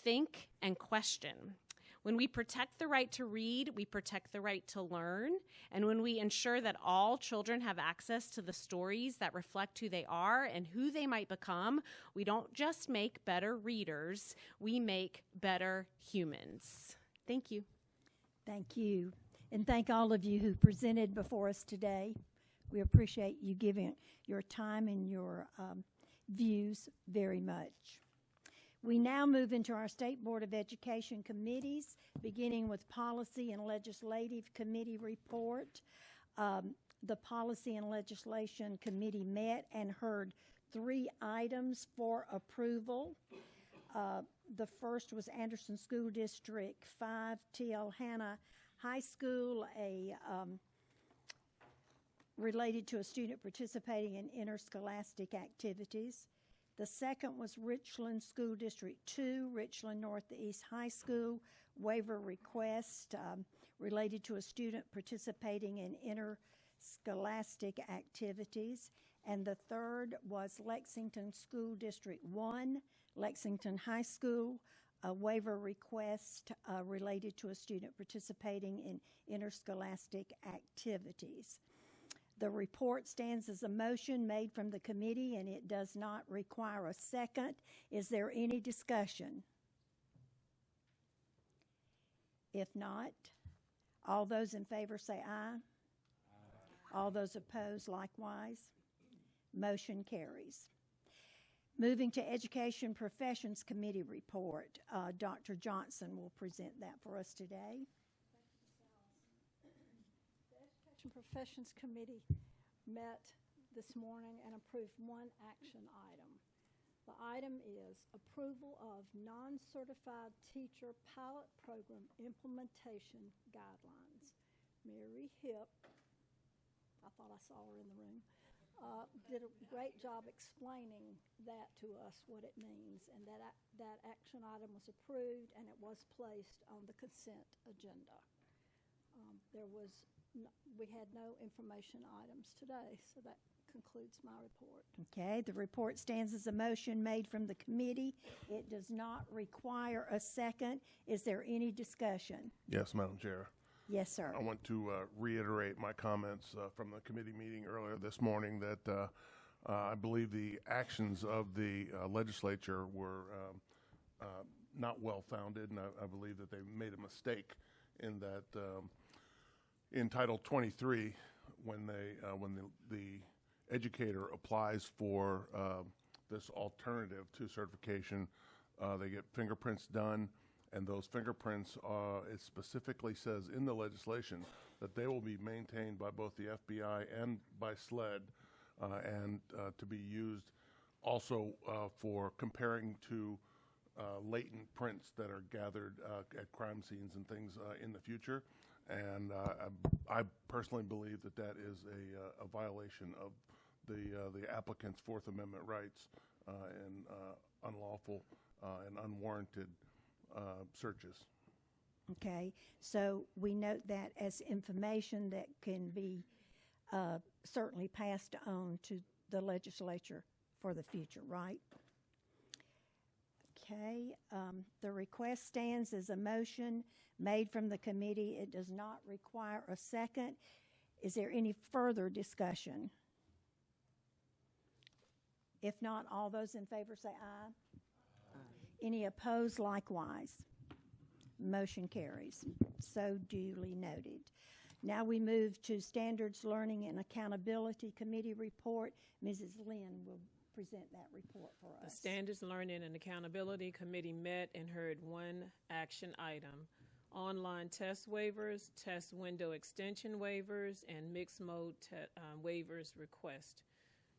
think, and question. When we protect the right to read, we protect the right to learn. And when we ensure that all children have access to the stories that reflect who they are and who they might become, we don't just make better readers, we make better humans. Thank you. Thank you. And thank all of you who presented before us today. We appreciate you giving your time and your views very much. We now move into our State Board of Education committees, beginning with Policy and Legislative Committee report. The Policy and Legislation Committee met and heard 3 items for approval. The first was Anderson School District 5, T.L. Hanna High School, related to a student participating in interscholastic activities. The second was Richland School District 2, Richland Northeast High School, waiver request related to a student participating in interscholastic activities. And the third was Lexington School District 1, Lexington High School, a waiver request related to a student participating in interscholastic activities. The report stands as a motion made from the committee, and it does not require a second. Is there any discussion? If not, All those in favor say aye. All those opposed likewise. Motion carries. Moving to Education Professions Committee report, Dr. Johnson will present that for us today. The Education Professions Committee met this morning and approved one action item. The item is approval of non-certified teacher pilot program implementation guidelines. Mary Hip, I thought I saw her in the room, did a great job explaining that to us, what it means, and that action item was approved and it was placed on the consent agenda. We had no information items today, so that concludes my report. Okay, the report stands as a motion made from the committee. It does not require a second. Is there any discussion? Yes, Madam Chair. Yes, sir. I want to reiterate my comments from the committee meeting earlier this morning that I believe the actions of the legislature were not well-founded, and I believe that they made a mistake in that in Title 23, when the educator applies for this alternative to certification, they get fingerprints done. And those fingerprints, it specifically says in the legislation that they will be maintained by both the FBI and by SLED, and to be used also for comparing to latent prints that are gathered at crime scenes and things in the future. And I personally believe that that is a violation of the applicant's Fourth Amendment rights and unlawful and unwarranted searches. Okay, so we note that as information that can be certainly passed on to the legislature for the future, right? Okay, the request stands as a motion made from the committee. It does not require a second. Is there any further discussion? If not, all those in favor say aye. Any opposed likewise? Motion carries. So duly noted. Now we move to Standards Learning and Accountability Committee report. Mrs. Lynn will present that report for The us. Standards Learning and Accountability Committee met and heard one action item: online test waivers, test window extension waivers, and mixed mode waivers request.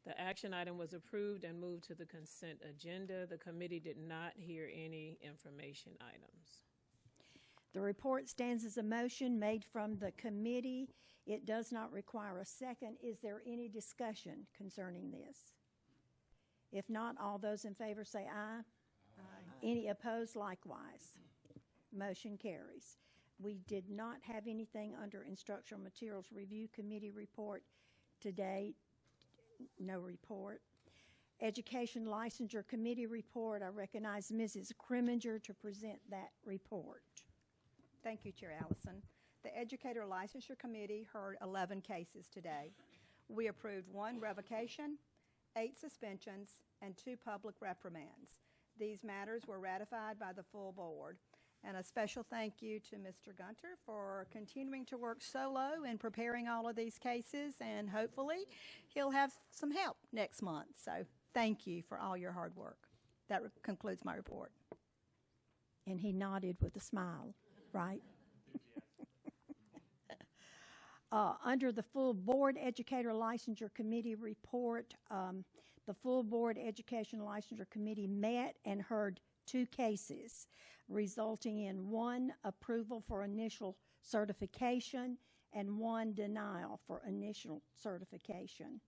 The action item was approved and moved to the consent agenda. The committee did not hear any information items. The report stands as a motion made from the committee. It does not require a second. Is there any discussion concerning this? If not, all those in favor say aye. Aye. Any opposed likewise? Motion carries. We did not have anything under Instructional Materials Review Committee report today. No report. Education Licensure Committee report. I recognize Mrs. Kriminger to present that report. Thank you, Chair Allison. The Educator Licensure Committee heard 11 cases today. We approved 1 revocation, 8 suspensions, and 2 public reprimands. These matters were ratified by the full board. And a special thank you to Mr. Gunter for continuing to work solo in preparing all of these cases, and hopefully he'll have some help next month. So thank you for all your hard work. That concludes my report. And he nodded with a smile, right? Under the full Board Educator Licensure Committee report, the full Board Education Licensure Committee met and heard 2 cases, resulting in 1 approval for initial certification and 1 denial for initial certification.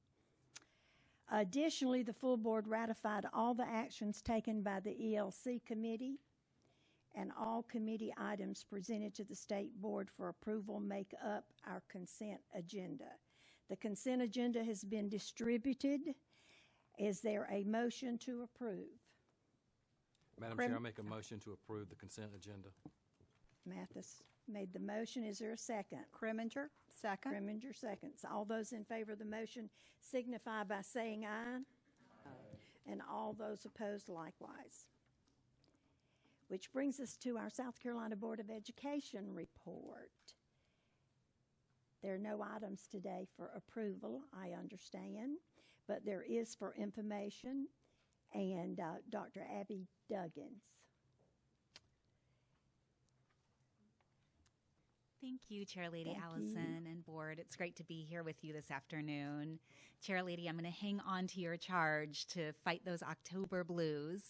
Additionally, the full board ratified all the actions taken by the ELC committee, and all committee items presented to the state board for approval make up our consent agenda. The consent agenda has been distributed. Is there a motion to approve? Madam Chair, I make a motion to approve the consent agenda. Mathis made the motion. Is there a second? Kriminger, second. Kriminger seconds. All those in favor of the motion signify by saying aye. Aye. And all those opposed likewise. Which brings us to our South Carolina Board of Education report. There are no items today for approval, I understand, but there is for information, and Dr. Abby Duggins. Thank you, Chair Lady Thank Allison and Board. It's great to be here with you this afternoon. Chair Lady, I'm going to hang on to your charge to fight those October blues.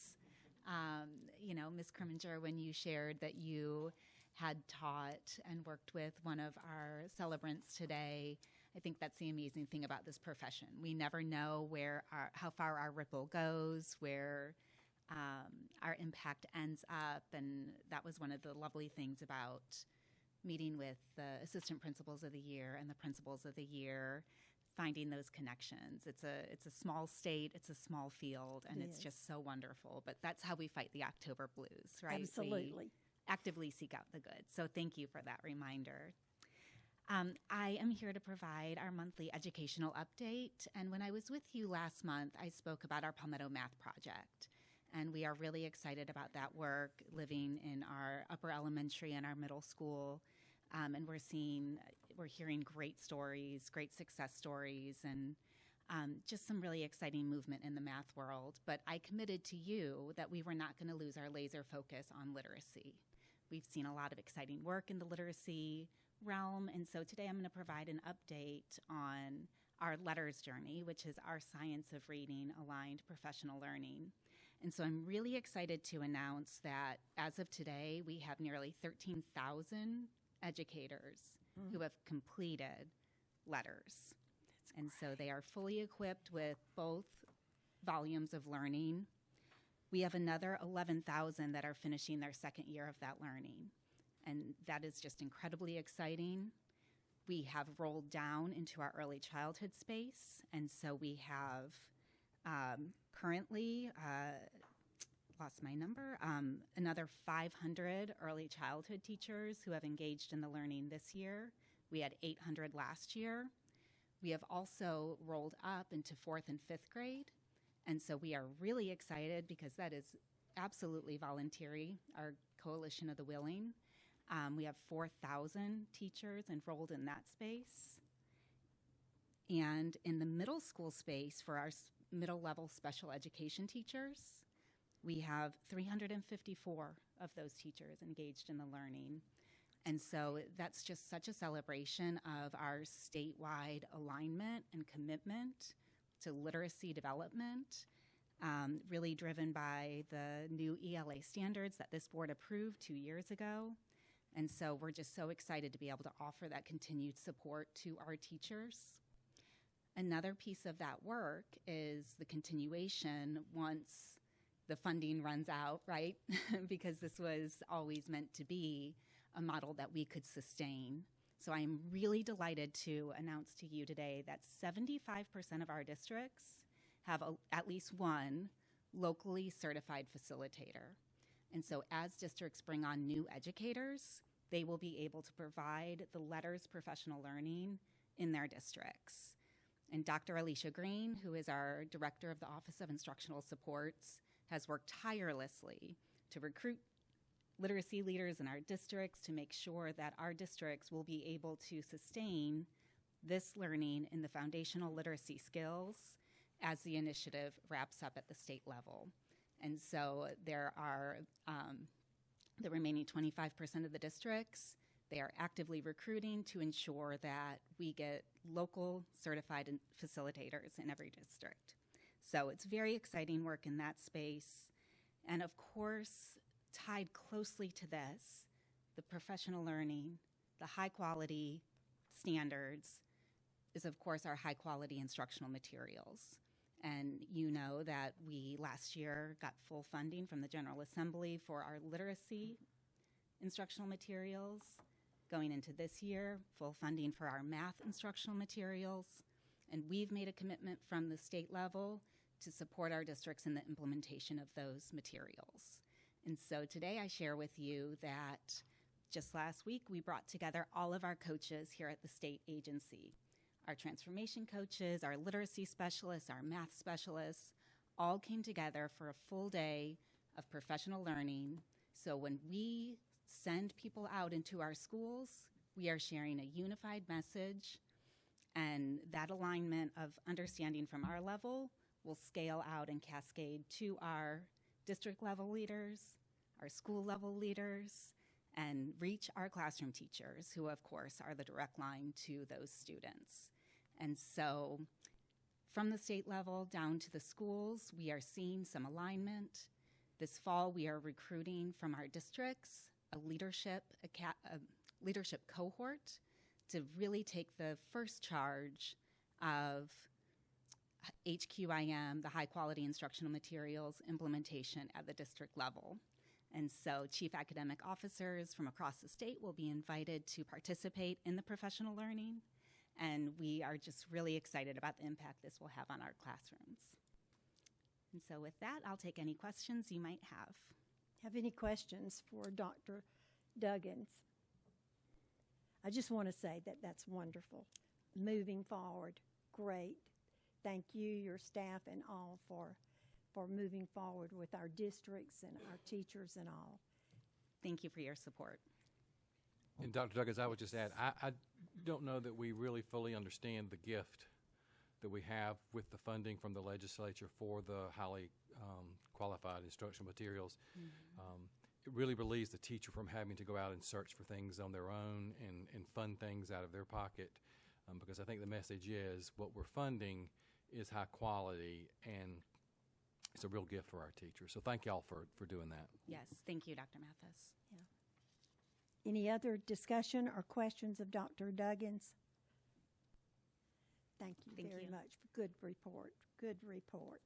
You know, Ms. Kriminger, when you shared that you had taught and worked with one of our celebrants today, I think that's the amazing thing about this profession. We never know how far our ripple goes, where our impact ends up, and that was one of the lovely things about meeting with the assistant principals of the year and the principals of the year, finding those connections. It's a small state, it's a small field, and it's just so wonderful. But that's how we fight the October blues, right? Absolutely. We actively seek out the good. So thank you for that reminder. I am here to provide our monthly educational update. And when I was with you last month, I spoke about our Palmetto Math Project. And we are really excited about that work, living in our upper elementary and our middle school. And we're hearing great stories, great success stories, and just some really exciting movement in the math world. But I committed to you that we were not going to lose our laser focus on literacy. We've seen a lot of exciting work in the literacy realm, and so today I'm going to provide an update on our LETTERS journey, which is our Science of Reading aligned professional learning. And so I'm really excited to announce that as of today, we have nearly 13,000 educators who have completed LETTERS. And so they are fully equipped with both volumes of learning. We have another 11,000 that are finishing their second year of that learning. And that is just incredibly exciting. We have rolled down into our early childhood space. And so we have currently, lost my number, another 500 early childhood teachers who have engaged in the learning this year. We had 800 last year. We have also rolled up into 4th and 5th grade. And so we are really excited because that is absolutely voluntary, our Coalition of the Willing. We have 4,000 teachers enrolled in that space. And in the middle school space for our middle level special education teachers, we have 354 of those teachers engaged in the learning. And so that's just such a celebration of our statewide alignment and commitment to literacy development, really driven by the new ELA standards that this board approved 2 years ago. And so we're just so excited to be able to offer that continued support to our teachers. Another piece of that work is the continuation once the funding runs out, right? Because this was always meant to be a model that we could sustain. So I'm really delighted to announce to you today that 75% of our districts have at least one locally certified facilitator. And so as districts bring on new educators, they will be able to provide the LETTERS professional learning in their districts. And Dr. Alicia Green, who is our director of the Office of Instructional Supports, has worked tirelessly to recruit literacy leaders in our districts to make sure that our districts will be able to sustain this learning in the foundational literacy skills as the initiative wraps up at the state level. And so there are the remaining 25% of the districts. They are actively recruiting to ensure that we get local certified facilitators in every district. So it's very exciting work in that space. And of course, tied closely to this, the professional learning, the high quality standards is of course our high quality instructional materials. And you know that we last year got full funding from the General Assembly for our literacy instructional materials. Going into this year, full funding for our math instructional materials. And we've made a commitment from the state level to support our districts in the implementation of those materials. And so today I share with you that just last week we brought together all of our coaches here at the state agency. Our transformation coaches, our literacy specialists, our math specialists, all came together for a full day of professional learning. So when we send people out into our schools, We are sharing a unified message, and that alignment of understanding from our level will scale out and cascade to our district level leaders, our school level leaders, and reach our classroom teachers, who of course are the direct line to those students. And so from the state level down to the schools, we are seeing some alignment. This fall, we are recruiting from our districts a leadership cohort to really take the first charge of HQIM, the high quality instructional materials implementation at the district level. And so chief academic officers from across the state will be invited to participate in the professional learning. And we are just really excited about the impact this will have on our classrooms. And so with that, I'll take any questions you might have. Have any questions for Dr. Duggins? I just want to say that that's wonderful. Moving forward, great. Thank you, your staff, and all for moving forward with our districts and our teachers and all. Thank you for your support. And Dr. Duggins, I would just add, I don't know that we really fully understand the gift that we have with the funding from the legislature for the highly qualified instructional materials. Mm-hmm. It really relieves the teacher from having to go out and search for things on their own and fund things out of their pocket, because I think the message is what we're funding is high quality, and it's a real gift for our teachers. So thank y'all for doing that. Yes, thank you, Dr. Mathis. Yeah. Any other discussion or questions of Dr. Duggins? Thank you very much. Good report. Good report.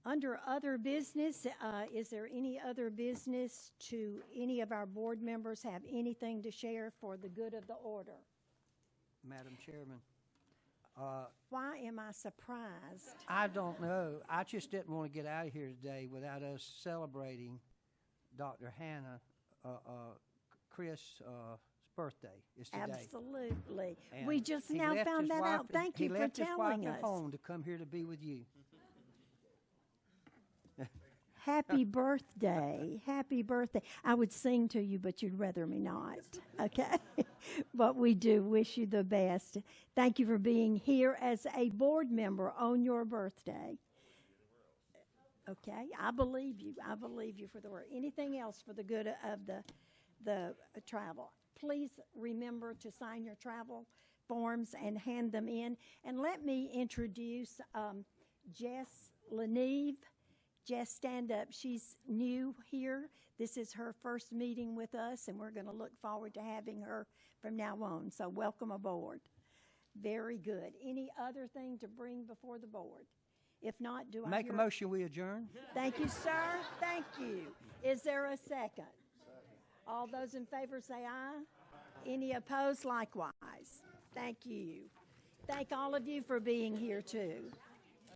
Under other business, is there any other business? To any of our board members have anything to share for the good of the order? Madam Chairman. Why am I surprised? I don't know. I just didn't want to get out of here today without us celebrating Dr. Hannah, Chris' birthday. It's today. Absolutely. And we just he now left found his that wife out. and- Thank you for He left his telling wife us. at home to come here to be with you. Happy birthday. Happy birthday. I would sing to you, but you'd rather me not. Okay? But we do wish you the best. Thank you for being here as a board member on your birthday. Okay? I believe you. I believe you for the word. Anything else for the good of the travel? Please remember to sign your travel forms and hand them in. And let me introduce Jess Leneve. Jess, stand up. She's new here. This is her first meeting with us, and we're going to look forward to having her from now on. So welcome aboard. Very good. Any other thing to bring before the board? If not, do I Make hear a motion, we adjourn. Thank you, sir. Thank you. Is there a second? All those in favor say aye. Any opposed? Likewise. Thank you. Thank all of you for being here, too.